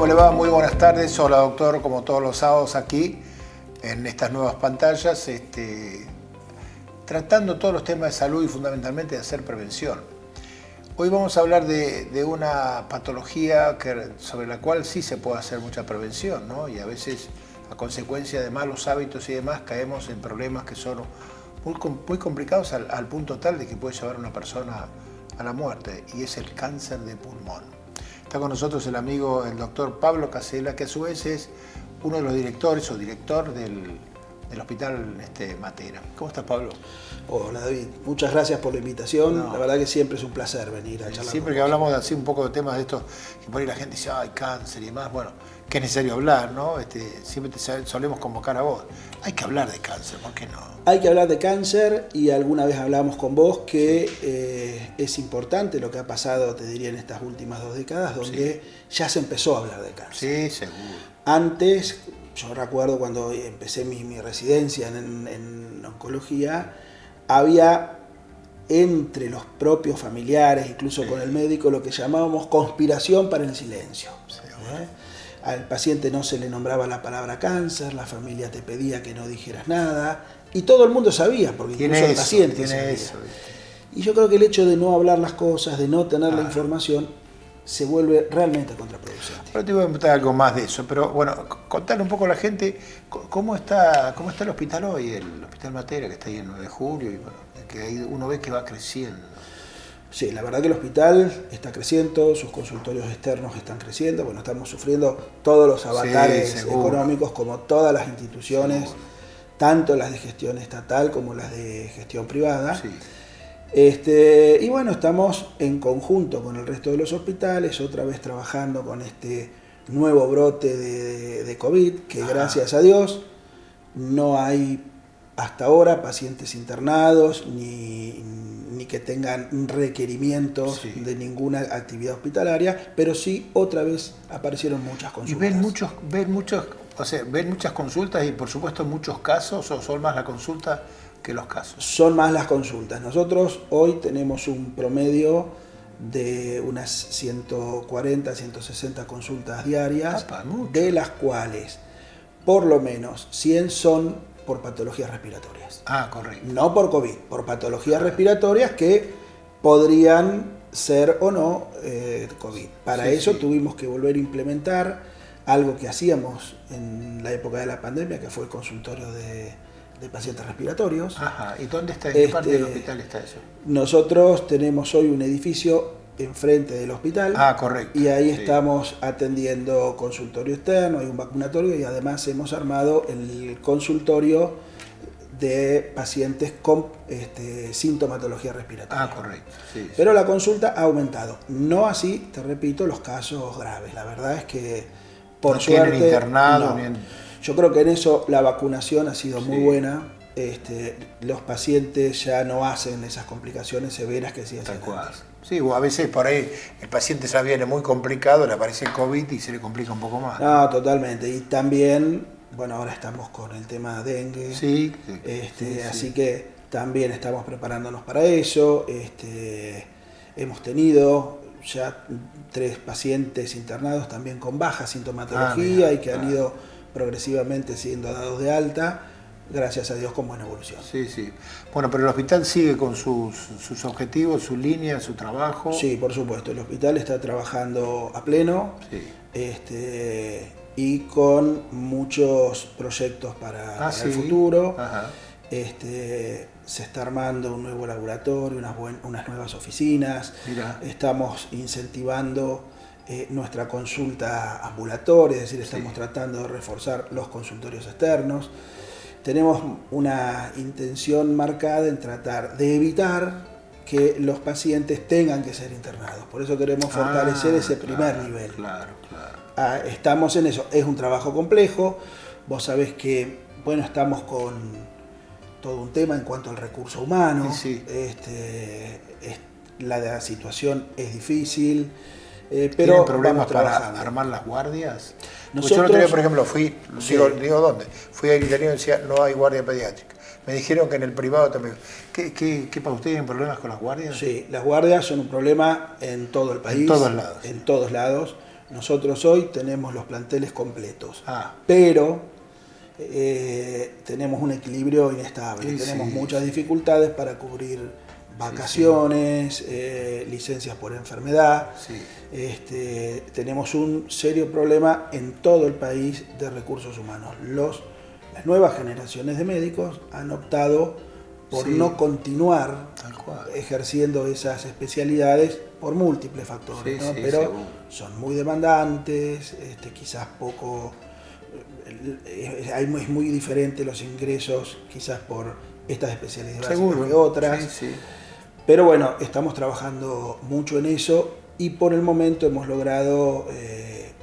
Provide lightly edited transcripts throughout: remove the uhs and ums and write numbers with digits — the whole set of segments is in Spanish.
¿Cómo le va? Muy buenas tardes. Hola, doctor, como todos los sábados aquí en estas nuevas pantallas, tratando todos los temas de salud y fundamentalmente de hacer prevención. Hoy vamos a hablar de una patología sobre la cual sí se puede hacer mucha prevención, ¿no? Y a veces, a consecuencia de malos hábitos y demás, caemos en problemas que son muy complicados al punto tal de que puede llevar a una persona a la muerte, y es el cáncer de pulmón. Está con nosotros el amigo, el doctor Pablo Casella, que a su vez es uno de los directores o director del Hospital Matera. ¿Cómo estás, Pablo? Hola, David. Muchas gracias por la invitación. La verdad que siempre es un placer venir a charlar. Siempre que hablamos de así un poco de temas de estos, que por ahí la gente dice, ay, cáncer y demás, bueno, que es necesario hablar, ¿no? Siempre solemos convocar a vos. Hay que hablar de cáncer, ¿por qué no? Hay que hablar de cáncer, y alguna vez hablamos con vos que es importante lo que ha pasado, te diría, en estas últimas 2 décadas, donde ya se empezó a hablar de cáncer. Sí, seguro. Antes, yo recuerdo cuando empecé mi residencia en oncología, había entre los propios familiares, incluso con el médico, lo que llamábamos conspiración para el silencio. Al paciente no se le nombraba la palabra cáncer, la familia te pedía que no dijeras nada, y todo el mundo sabía, porque incluso el paciente sabía. Eso. Y yo creo que el hecho de no hablar las cosas, de no tener la información, se vuelve realmente contraproducente. Pero te voy a preguntar algo más de eso, pero bueno, contarle un poco a la gente cómo está el hospital hoy, el Hospital Matera, que está ahí en 9 de julio, y bueno, que ahí uno ve que va creciendo. Sí, la verdad que el hospital está creciendo, sus consultorios externos están creciendo, bueno, estamos sufriendo todos los avatares económicos como todas las instituciones, tanto las de gestión estatal como las de gestión privada. Sí. Y bueno, estamos en conjunto con el resto de los hospitales, otra vez trabajando con este nuevo brote de COVID, que gracias a Dios no hay hasta ahora pacientes internados ni que tengan requerimientos de ninguna actividad hospitalaria, pero sí otra vez aparecieron muchas consultas. ¿Y ven muchas consultas y por supuesto muchos casos, o son más las consultas que los casos? Son más las consultas. Nosotros hoy tenemos un promedio de unas 140, 160 consultas diarias, de las cuales por lo menos 100 son por patologías respiratorias. Ah, correcto. No por COVID, por patologías respiratorias que podrían ser o no COVID. Para eso tuvimos que volver a implementar algo que hacíamos en la época de la pandemia, que fue el consultorio de pacientes respiratorios. Ajá. ¿Y dónde está? ¿En qué parte del hospital está eso? Nosotros tenemos hoy un edificio enfrente del hospital. Ah, correcto. Y ahí estamos atendiendo consultorio externo, hay un vacunatorio, y además hemos armado el consultorio de pacientes con sintomatología respiratoria. Ah, correcto. Sí, pero la consulta ha aumentado. No así, te repito, los casos graves. La verdad es que, por suerte, internado, yo creo que en eso la vacunación ha sido muy buena. Los pacientes ya no hacen esas complicaciones severas que sí hacen antes. Sí, o a veces por ahí el paciente ya viene muy complicado, le aparece el COVID y se le complica un poco más. No, totalmente. Y también, bueno, ahora estamos con el tema dengue. Así que también estamos preparándonos para eso. Hemos tenido ya 3 pacientes internados también con baja sintomatología y que han ido progresivamente siendo dados de alta. Gracias a Dios, con buena evolución. Sí, sí. Bueno, pero el hospital sigue con sus objetivos, su línea, su trabajo. Sí, por supuesto. El hospital está trabajando a pleno y con muchos proyectos para el futuro. Ajá. Se está armando un nuevo laboratorio, unas nuevas oficinas. Mirá. Estamos incentivando nuestra consulta ambulatoria, es decir, estamos tratando de reforzar los consultorios externos. Tenemos una intención marcada en tratar de evitar que los pacientes tengan que ser internados. Por eso queremos fortalecer ese primer nivel. Estamos en eso. Es un trabajo complejo. Vos sabés que, bueno, estamos con todo un tema en cuanto al recurso humano. La situación es difícil. Pero ¿tienen problemas para armar las guardias? Nosotros, yo el otro día, por ejemplo, digo dónde, fui al interior y decía, no hay guardia pediátrica. Me dijeron que en el privado también. ¿Qué para ustedes tienen problemas con las guardias? Sí, las guardias son un problema en todo el país. En todos lados. En todos lados. Nosotros hoy tenemos los planteles completos, pero tenemos un equilibrio inestable, tenemos muchas dificultades para cubrir vacaciones, licencias por enfermedad. Tenemos un serio problema en todo el país de recursos humanos. Las nuevas generaciones de médicos han optado por no continuar ejerciendo esas especialidades por múltiples factores, ¿no? Pero son muy demandantes, quizás poco, es muy diferente los ingresos quizás por estas especialidades que otras. Pero bueno, estamos trabajando mucho en eso y por el momento hemos logrado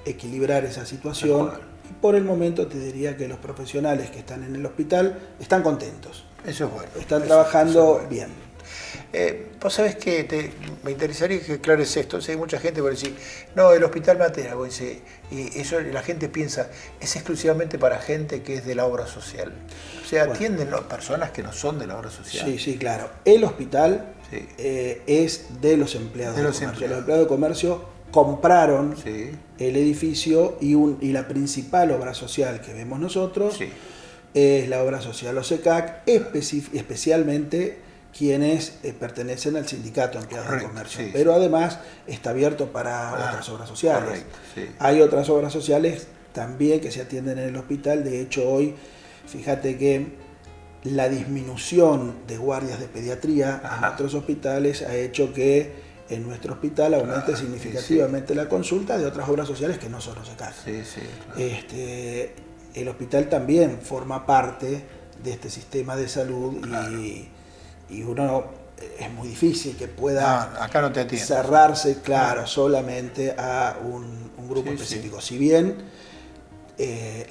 equilibrar esa situación. Y por el momento te diría que los profesionales que están en el hospital están contentos. Eso es bueno. Están trabajando bien. Vos sabés que me interesaría que aclares esto. Hay mucha gente por decir, no, el hospital Matera, y eso la gente piensa, es exclusivamente para gente que es de la obra social. O sea, atienden personas que no son de la obra social. Sí, claro. El hospital es de los empleados de comercio. Los empleados de comercio compraron el edificio y la principal obra social que vemos nosotros es la obra social OSECAC, especialmente quienes pertenecen al sindicato de empleados de comercio, pero además está abierto para otras obras sociales. Hay otras obras sociales también que se atienden en el hospital. De hecho, hoy, fíjate que la disminución de guardias de pediatría en otros hospitales ha hecho que en nuestro hospital aumente significativamente la consulta de otras obras sociales que no son OSECAC. El hospital también forma parte de este sistema de salud y uno es muy difícil que pueda acá no te cerrarse, solamente a un grupo específico. Si bien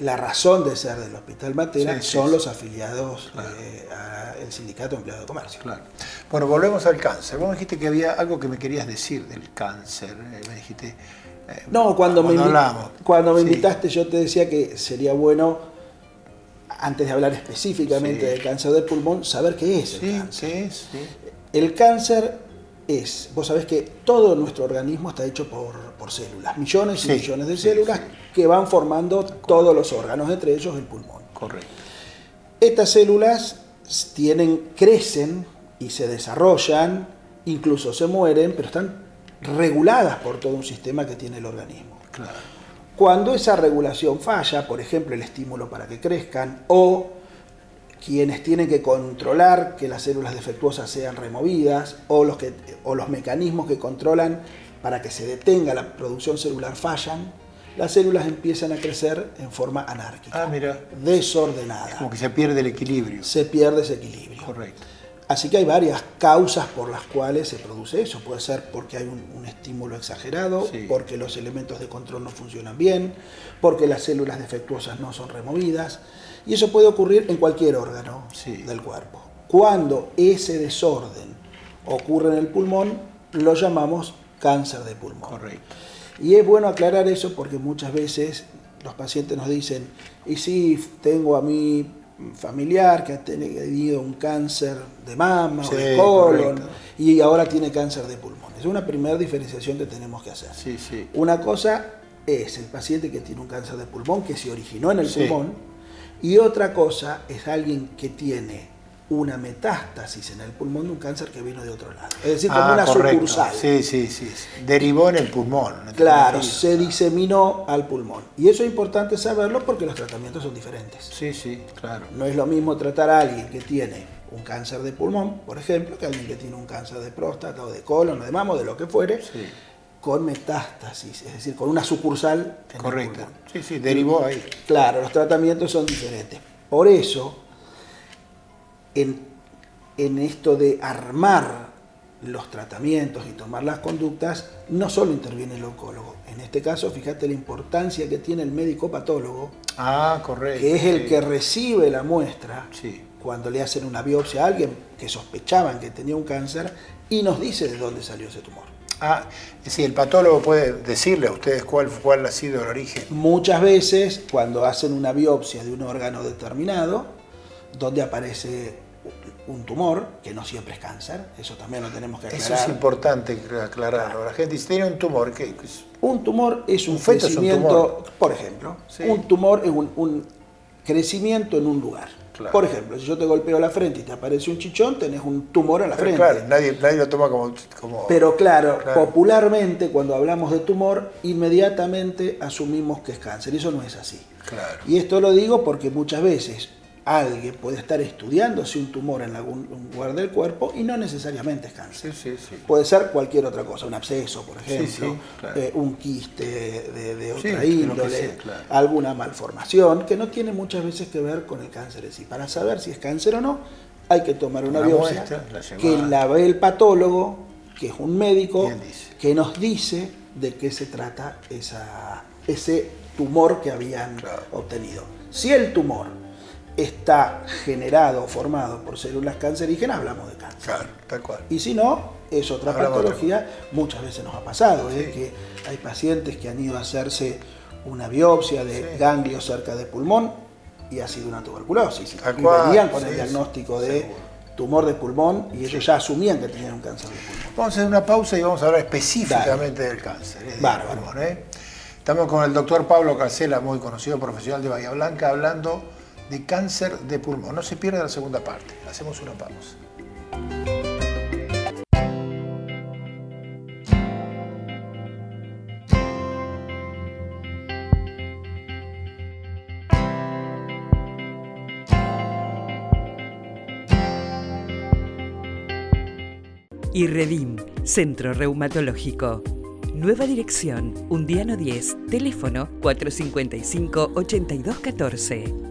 la razón de ser del Hospital Matera son los afiliados al Sindicato de Empleados de Comercio. Bueno, volvemos al cáncer. Vos me dijiste que había algo que me querías decir del cáncer. Me dijiste... No, cuando me invitaste yo te decía que sería bueno, antes de hablar específicamente del cáncer de pulmón, saber qué es el cáncer. El cáncer es, vos sabés que todo nuestro organismo está hecho por células, millones y millones de células que van formando todos los órganos, entre ellos el pulmón. Estas células crecen y se desarrollan, incluso se mueren, pero están reguladas por todo un sistema que tiene el organismo. Cuando esa regulación falla, por ejemplo el estímulo para que crezcan, o quienes tienen que controlar que las células defectuosas sean removidas, o los mecanismos que controlan para que se detenga la producción celular fallan, las células empiezan a crecer en forma anárquica, desordenada. Como que se pierde el equilibrio. Se pierde ese equilibrio. Así que hay varias causas por las cuales se produce eso. Puede ser porque hay un estímulo exagerado, porque los elementos de control no funcionan bien, porque las células defectuosas no son removidas. Y eso puede ocurrir en cualquier órgano del cuerpo. Cuando ese desorden ocurre en el pulmón, lo llamamos cáncer de pulmón. Y es bueno aclarar eso porque muchas veces los pacientes nos dicen, y sí, tengo a mi familiar que ha tenido un cáncer de mama o de colon y ahora tiene cáncer de pulmón. Es una primera diferenciación que tenemos que hacer. Una cosa es el paciente que tiene un cáncer de pulmón que se originó en el pulmón, y otra cosa es alguien que tiene una metástasis en el pulmón de un cáncer que vino de otro lado. Es decir, como una sucursal. Derivó en el pulmón. Claro, se diseminó al pulmón. Y eso es importante saberlo porque los tratamientos son diferentes. No es lo mismo tratar a alguien que tiene un cáncer de pulmón, por ejemplo, que alguien que tiene un cáncer de próstata o de colon o de mama o de lo que fuere, con metástasis, es decir, con una sucursal en el pulmón. Derivó ahí. Claro, los tratamientos son diferentes. Por eso, en esto de armar los tratamientos y tomar las conductas, no solo interviene el oncólogo. En este caso, fíjate la importancia que tiene el médico patólogo, que es el que recibe la muestra cuando le hacen una biopsia a alguien que sospechaban que tenía un cáncer y nos dice de dónde salió ese tumor. El patólogo puede decirle a ustedes cuál ha sido el origen. Muchas veces, cuando hacen una biopsia de un órgano determinado, donde aparece un tumor, que no siempre es cáncer, eso también lo tenemos que aclarar. Eso es importante aclararlo. Claro. La gente dice, tiene un tumor. ¿Qué? Un tumor es un crecimiento, por ejemplo, sí. Un tumor es un crecimiento en un lugar. Claro. Por ejemplo, si yo te golpeo la frente y te aparece un chichón, tenés un tumor en la frente. Claro, nadie lo toma como... Pero claro, popularmente cuando hablamos de tumor, inmediatamente asumimos que es cáncer. Y eso no es así. Claro. Y esto lo digo porque muchas veces alguien puede estar estudiándose un tumor en algún lugar del cuerpo y no necesariamente es cáncer. Sí, sí, sí. Puede ser cualquier otra cosa, un absceso, por ejemplo, sí, sí, claro. Un quiste de otra índole, sea, claro. Alguna malformación que no tiene muchas veces que ver con el cáncer en sí. Para saber si es cáncer o no, hay que tomar una biopsia que la ve el patólogo, que es un médico, que nos dice de qué se trata ese tumor que habían obtenido. Si el tumor está generado o formado por células cancerígenas, hablamos de cáncer. Claro, tal cual. Y si no, es otra patología. Muchas veces nos ha pasado, que hay pacientes que han ido a hacerse una biopsia de ganglios cerca del pulmón y ha sido una tuberculosis. Y venían con el diagnóstico de tumor de pulmón y ellos ya asumían que tenían un cáncer de pulmón. Vamos a hacer una pausa y vamos a hablar específicamente del cáncer. Bárbaro. Estamos con el doctor Pablo Casella, muy conocido profesional de Bahía Blanca, hablando de cáncer de pulmón. No se pierda la segunda parte. Hacemos una pausa. IRREDIM, Centro Reumatológico. Nueva dirección, Undiano 10, teléfono 455-8214.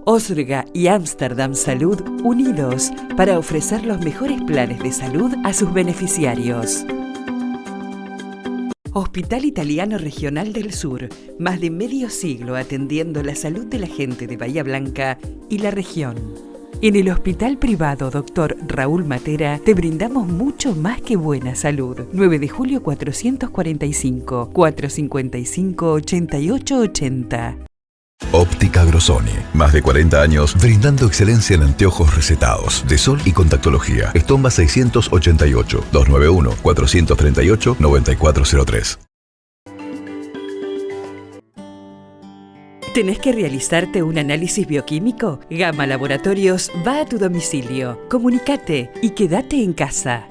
Osrga y Amsterdam Salud unidos para ofrecer los mejores planes de salud a sus beneficiarios. Hospital Italiano Regional del Sur, más de medio siglo atendiendo la salud de la gente de Bahía Blanca y la región. En el Hospital Privado Dr. Raúl Matera te brindamos mucho más que buena salud. 9 de julio 445, 455-8880. Óptica Grosoni, más de 40 años brindando excelencia en anteojos recetados, de sol y contactología. Estomba 688, 291-438-9403. ¿Tenés que realizarte un análisis bioquímico? Gama Laboratorios va a tu domicilio. Comunicate y quédate en casa.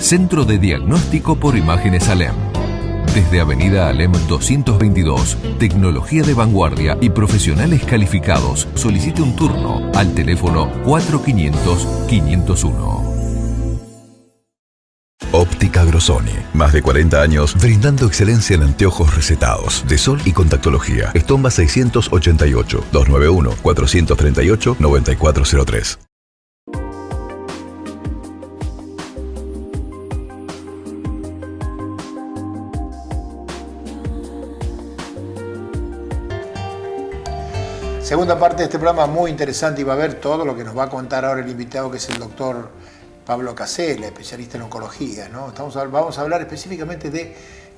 Centro de Diagnóstico por Imágenes Alem. Desde Avenida Alem 222, tecnología de vanguardia y profesionales calificados. Solicite un turno al teléfono 4500-501. Óptica Grosoni, más de 40 años brindando excelencia en anteojos recetados, de sol y contactología. Estomba 688, 291-438-9403. Segunda parte de este programa muy interesante y va a ver todo lo que nos va a contar ahora el invitado, que es el doctor Pablo Casella, especialista en oncología, ¿no? Vamos a hablar específicamente de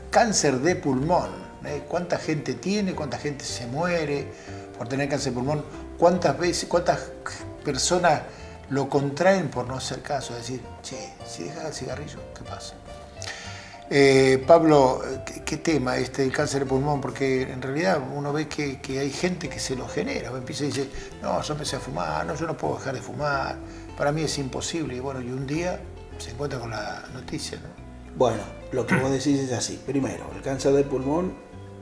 cáncer de pulmón. ¿Cuánta gente tiene? ¿Cuánta gente se muere por tener cáncer de pulmón? ¿Cuántas personas lo contraen por no hacer caso? Es decir, che, si dejas el cigarrillo, ¿qué pasa? Pablo, ¿qué tema el cáncer de pulmón? Porque en realidad uno ve que hay gente que se lo genera. Empieza y dice, no, yo empecé a fumar, no, yo no puedo dejar de fumar, para mí es imposible. Y bueno, y un día se encuentra con la noticia, ¿no? Bueno, lo que vos decís es así. Primero, el cáncer de pulmón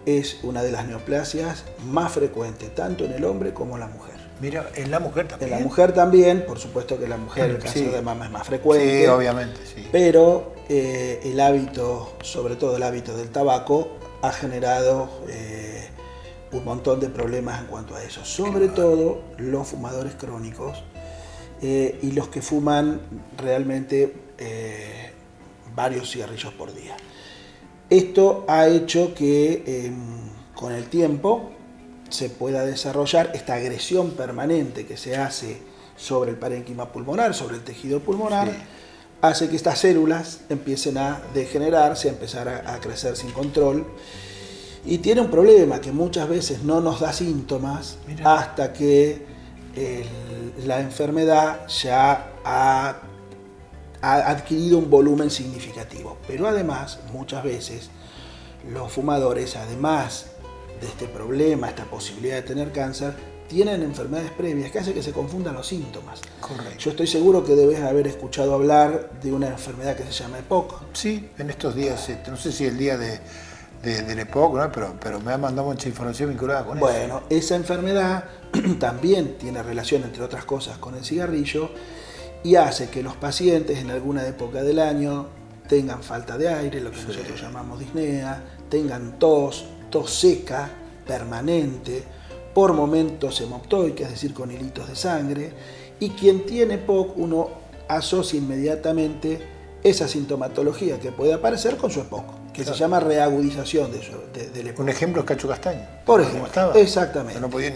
es una de las neoplasias más frecuentes, tanto en el hombre como en la mujer. Mira, en la mujer también. En la mujer también, por supuesto que en la mujer el cáncer de mama es más frecuente. Sí, obviamente, sí. Pero el hábito, sobre todo el hábito del tabaco, ha generado un montón de problemas en cuanto a eso. Sobre todo los fumadores crónicos y los que fuman realmente varios cigarrillos por día. Esto ha hecho que con el tiempo se pueda desarrollar esta agresión permanente que se hace sobre el parénquima pulmonar, sobre el tejido pulmonar, hace que estas células empiecen a degenerarse, a empezar a crecer sin control. Y tiene un problema que muchas veces no nos da síntomas hasta que la enfermedad ya ha adquirido un volumen significativo. Pero además, muchas veces, los fumadores, además de este problema, esta posibilidad de tener cáncer, tienen enfermedades previas que hacen que se confundan los síntomas. Correcto. Yo estoy seguro que debes haber escuchado hablar de una enfermedad que se llama EPOC. Sí, en estos días, no sé si el día del EPOC, ¿no? pero me ha mandado mucha información vinculada con eso. Bueno, esa enfermedad también tiene relación, entre otras cosas, con el cigarrillo y hace que los pacientes en alguna época del año tengan falta de aire, lo que nosotros llamamos disnea, tengan tos seca, permanente, por momentos hemoptoica, es decir, con hilitos de sangre, y quien tiene EPOC, uno asocia inmediatamente esa sintomatología que puede aparecer con su EPOC, que se llama reagudización del EPOC. Un ejemplo es Cacho Castaño. Por ejemplo, estaba. Exactamente. No podía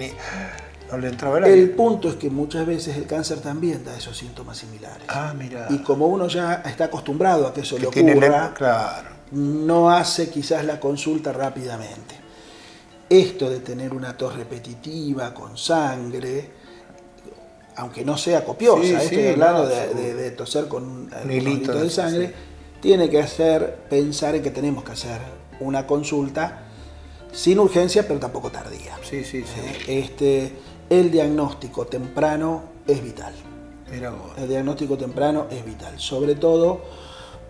no le entraba el aire. El punto es que muchas veces el cáncer también da esos síntomas similares. Mira. Y como uno ya está acostumbrado a que eso le ocurra, claro, no hace quizás la consulta rápidamente. Esto de tener una tos repetitiva con sangre, aunque no sea copiosa, estoy hablando de toser con un hilito de sangre, tiene que hacer pensar en que tenemos que hacer una consulta sin urgencia, pero tampoco tardía. El diagnóstico temprano es vital. Mira vos. El diagnóstico temprano es vital, sobre todo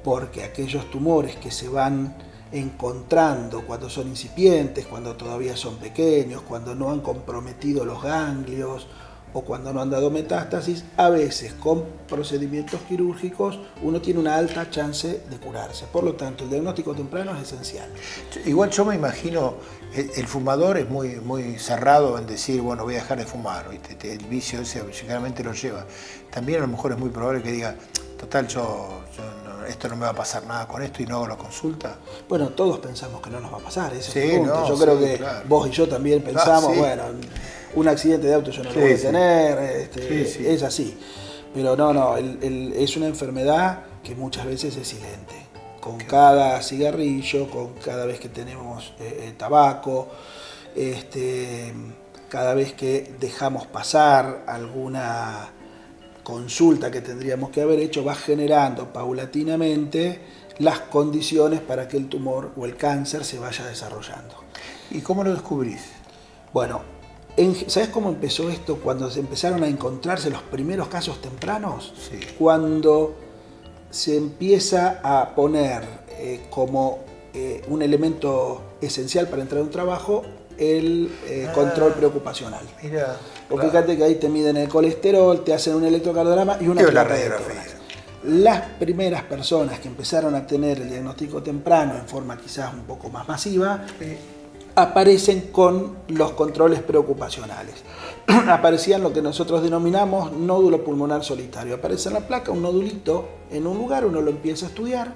porque aquellos tumores que se van encontrando cuando son incipientes, cuando todavía son pequeños, cuando no han comprometido los ganglios o cuando no han dado metástasis, a veces con procedimientos quirúrgicos uno tiene una alta chance de curarse. Por lo tanto, el diagnóstico temprano es esencial. Igual yo me imagino, el fumador es muy cerrado en decir, bueno, voy a dejar de fumar, ¿viste? El vicio ese generalmente lo lleva. También a lo mejor es muy probable que diga, total, esto no me va a pasar nada con esto y no hago la consulta. Bueno, todos pensamos que no nos va a pasar, ese es el punto. Yo creo que vos y yo también pensamos, bueno, un accidente de auto yo no lo voy a tener, es así. Pero no, es una enfermedad que muchas veces es silente. Con cada cigarrillo, con cada vez que tenemos tabaco, cada vez que dejamos pasar alguna consulta que tendríamos que haber hecho, va generando paulatinamente las condiciones para que el tumor o el cáncer se vaya desarrollando. ¿Y cómo lo descubrís? Bueno, ¿sabes cómo empezó esto? Cuando se empezaron a encontrarse los primeros casos tempranos, cuando se empieza a poner como un elemento esencial para entrar a un trabajo el control preocupacional. Mira, porque fíjate que ahí te miden el colesterol, te hacen un electrocardiograma y una radiografía. Las primeras personas que empezaron a tener el diagnóstico temprano en forma quizás un poco más masiva, aparecen con los controles preocupacionales. Aparecían lo que nosotros denominamos nódulo pulmonar solitario. Aparece en la placa un nodulito en un lugar, uno lo empieza a estudiar.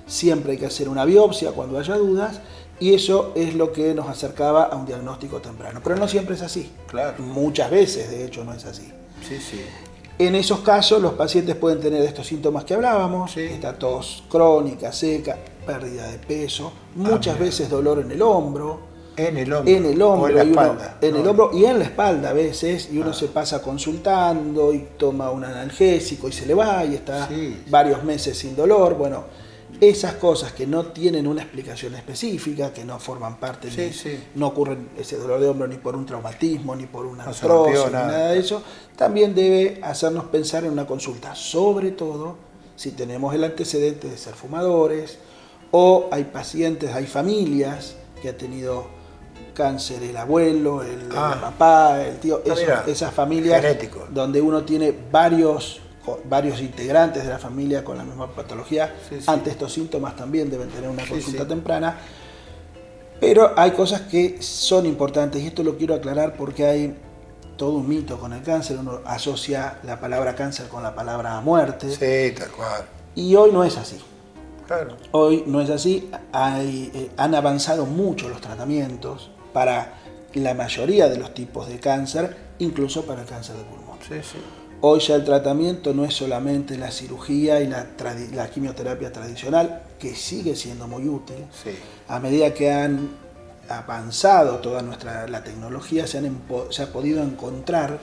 Siempre hay que hacer una biopsia cuando haya dudas. Y eso es lo que nos acercaba a un diagnóstico temprano. Pero no siempre es así. Claro. Muchas veces, de hecho, no es así. Sí. En esos casos, los pacientes pueden tener estos síntomas que hablábamos. Esta tos crónica, seca, pérdida de peso, muchas veces dolor en el hombro. En el hombro. O en la espalda. En el hombro y en la espalda a veces. Y uno se pasa consultando y toma un analgésico y se le va y está varios meses sin dolor. Bueno, esas cosas que no tienen una explicación específica, que no forman parte, no ocurren ese dolor de hombro ni por un traumatismo, ni por una artrosis, ni nada de eso, también debe hacernos pensar en una consulta, sobre todo si tenemos el antecedente de ser fumadores, o hay pacientes, hay familias que ha tenido cáncer el abuelo, el papá, el tío, esas familias genético, donde uno tiene varios integrantes de la familia con la misma patología, ante estos síntomas también deben tener una consulta temprana. Pero hay cosas que son importantes y esto lo quiero aclarar porque hay todo un mito con el cáncer. Uno asocia la palabra cáncer con la palabra muerte. Sí, tal cual. Y hoy no es así. Claro. Hoy no es así. Han avanzado mucho los tratamientos para la mayoría de los tipos de cáncer, incluso para el cáncer de pulmón. Hoy ya el tratamiento no es solamente la cirugía y la quimioterapia tradicional, que sigue siendo muy útil. Sí. A medida que han avanzado toda la tecnología, se ha podido encontrar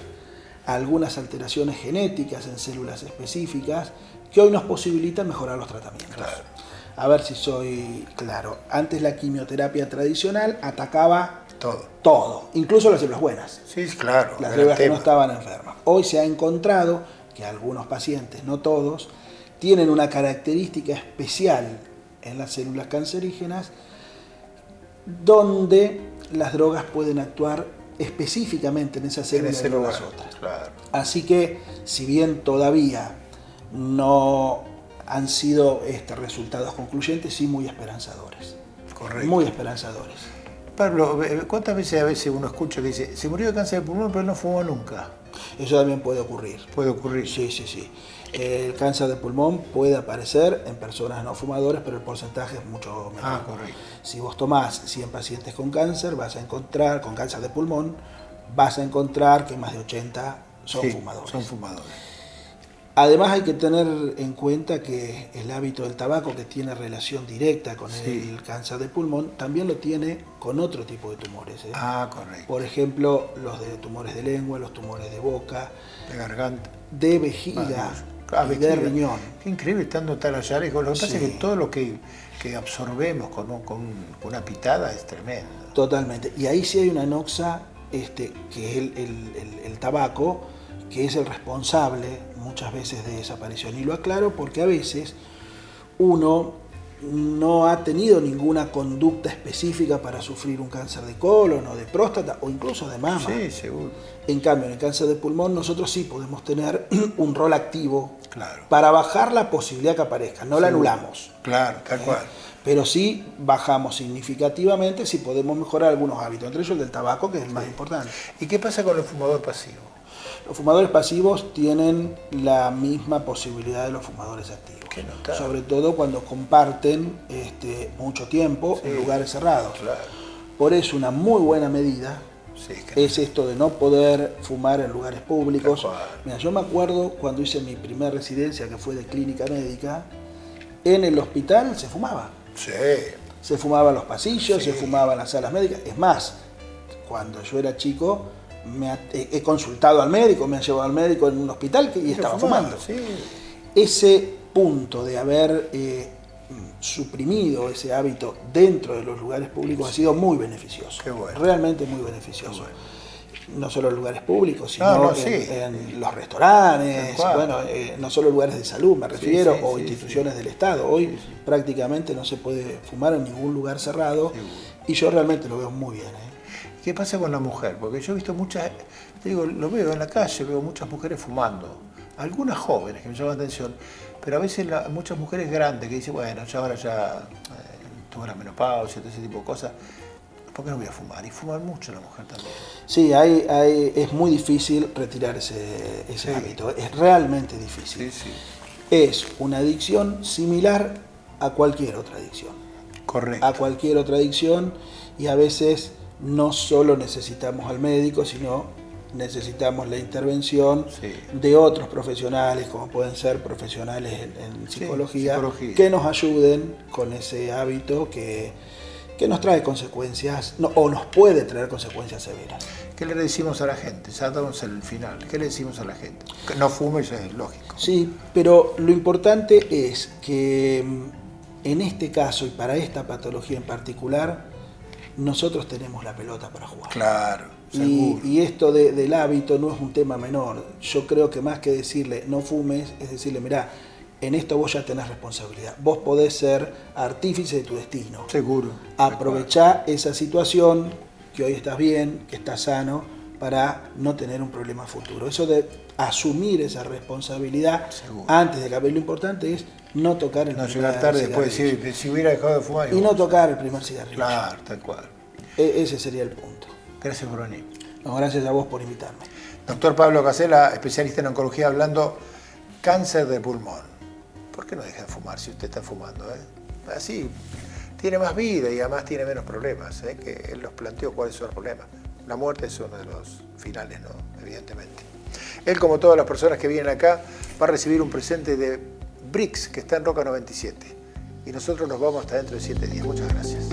algunas alteraciones genéticas en células específicas que hoy nos posibilitan mejorar los tratamientos. Claro. A ver si soy claro. Antes la quimioterapia tradicional atacaba todo, incluso las células buenas. Sí, claro. Las células que no estaban enfermas. Hoy se ha encontrado que algunos pacientes, no todos, tienen una característica especial en las células cancerígenas donde las drogas pueden actuar específicamente en esas células y no en las otras. Claro. Así que, si bien todavía no han sido resultados concluyentes, sí muy esperanzadores. Correcto. Muy esperanzadores. Pablo, ¿cuántas veces uno escucha que dice, se murió de cáncer de pulmón pero no fumó nunca? Eso también puede ocurrir. Puede ocurrir. Sí. El cáncer de pulmón puede aparecer en personas no fumadoras, pero el porcentaje es mucho menor. Ah, correcto. Si vos tomás 100 pacientes con cáncer, vas a encontrar, con cáncer de pulmón, vas a encontrar que más de 80 son fumadores. Son fumadores. Además hay que tener en cuenta que el hábito del tabaco, que tiene relación directa con el cáncer de pulmón, también lo tiene con otro tipo de tumores. Ah, correcto. Por ejemplo, los de tumores de lengua, los tumores de boca, de garganta, de vejiga y de riñón. Qué increíble estando tan allá lejos. Lo que pasa es que todo lo que absorbemos con una pitada es tremendo. Totalmente. Y ahí sí hay una noxa, que es el tabaco, que es el responsable muchas veces de esa aparición. Y lo aclaro porque a veces uno no ha tenido ninguna conducta específica para sufrir un cáncer de colon o de próstata o incluso de mama. Sí, seguro. En cambio, en el cáncer de pulmón nosotros sí podemos tener un rol activo claro. para bajar la posibilidad que aparezca. No la anulamos. Claro, tal cual. Pero sí bajamos significativamente si podemos mejorar algunos hábitos, entre ellos el del tabaco, que es el más importante. ¿Y qué pasa con el fumador pasivo? Los fumadores pasivos tienen la misma posibilidad de los fumadores activos. Sobre todo cuando comparten mucho tiempo en lugares cerrados. Claro. Por eso una muy buena medida es esto de no poder fumar en lugares públicos. Mira, yo me acuerdo cuando hice mi primera residencia, que fue de clínica médica, en el hospital se fumaba. Sí. Se fumaba en los pasillos, se fumaba en las salas médicas. Es más, cuando yo era chico, he consultado al médico, me han llevado al médico en un hospital y estaba fumando. Sí. Ese punto de haber suprimido ese hábito dentro de los lugares públicos ha sido muy beneficioso. Qué bueno. Realmente muy beneficioso. No solo en lugares públicos, sino en los restaurantes, no solo en lugares de salud, me refiero, o instituciones del Estado. Hoy prácticamente no se puede fumar en ningún lugar cerrado y yo realmente lo veo muy bien. ¿Qué pasa con la mujer? Porque yo he visto muchas, lo veo en la calle, veo muchas mujeres fumando. Algunas jóvenes que me llaman la atención, pero a veces muchas mujeres grandes que dicen, bueno, ya ahora tuve la menopausia, todo ese tipo de cosas, ¿por qué no voy a fumar? Y fuman mucho la mujer también. Sí, es muy difícil retirar ese hábito, es realmente difícil. Sí. Es una adicción similar a cualquier otra adicción. Correcto. A cualquier otra adicción, y a veces no solo necesitamos al médico, sino necesitamos la intervención de otros profesionales, como pueden ser profesionales en psicología, que nos ayuden con ese hábito que nos trae consecuencias, o nos puede traer consecuencias severas. ¿Qué le decimos a la gente? Ya estamos en el final. ¿Qué le decimos a la gente? Que no fume, ya es lógico. Sí, pero lo importante es que en este caso y para esta patología en particular, nosotros tenemos la pelota para jugar. Claro, seguro. Y esto del hábito no es un tema menor. Yo creo que más que decirle no fumes, es decirle, mirá, en esto vos ya tenés responsabilidad. Vos podés ser artífice de tu destino. Seguro. Aprovechá esa situación, que hoy estás bien, que estás sano, para no tener un problema futuro. Eso de asumir esa responsabilidad antes de que lo importante es no tocar el primer cigarrillo. No llegar tarde después de decir, si hubiera dejado de fumar. Y no tocar el primer cigarrillo. Claro, tal cual. Ese sería el punto. Gracias por venir. No, gracias a vos por invitarme. Doctor Pablo Casella, especialista en oncología, hablando cáncer de pulmón. ¿Por qué no deja de fumar si usted está fumando? Así tiene más vida y además tiene menos problemas. Que él nos planteó cuáles son los problemas. La muerte es uno de los finales, ¿no? Evidentemente. Él, como todas las personas que vienen acá, va a recibir un presente de Brix, que está en Roca 97. Y nosotros nos vamos hasta dentro de 7 días. Muchas gracias.